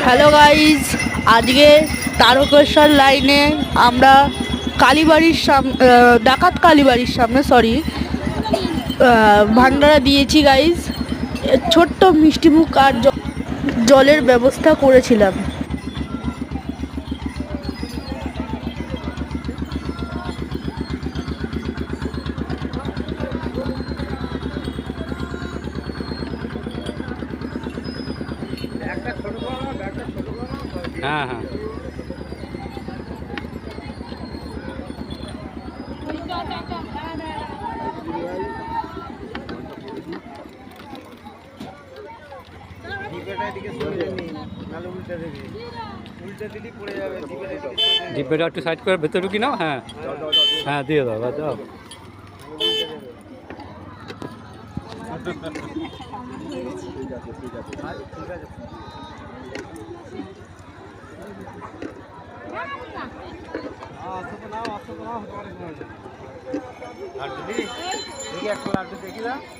Hello guys, আজকে তারকেশ্বর লাইনে আমরা কালীবাড়ির ডাকাত কালীবাড়ির সামনে ভান্ডারা দিয়েছি গাইজ। ছোট্ট মিষ্টিমুখ আর জলের ব্যবস্থা করেছিলাম। হ্যাঁ হ্যাঁ ডিব্বাটা একটু সাইড করে ভেতরে ঢুকি নাও। হ্যাঁ হ্যাঁ দিয়ে দাও দাও।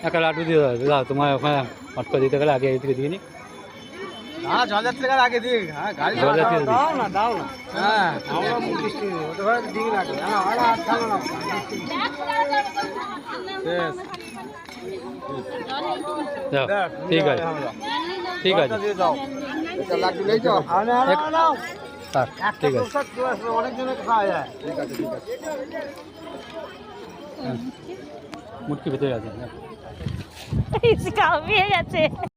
একটা লাড্ডু দিয়ে দাও তোমার ওখানে অটকা দিতে গেলে আগে এদিকে দিয়ে নি। জল যাচ্ছে আগে দিয়ে গাড়ি দাও না হ্যাঁ ঠিক আছে ঠিক আছে ঠিক আছে অনেকজনে খাওয়া যায়। ঠিক আছে মুটকি ভেতরে আছে। কামিয়ে গেছে।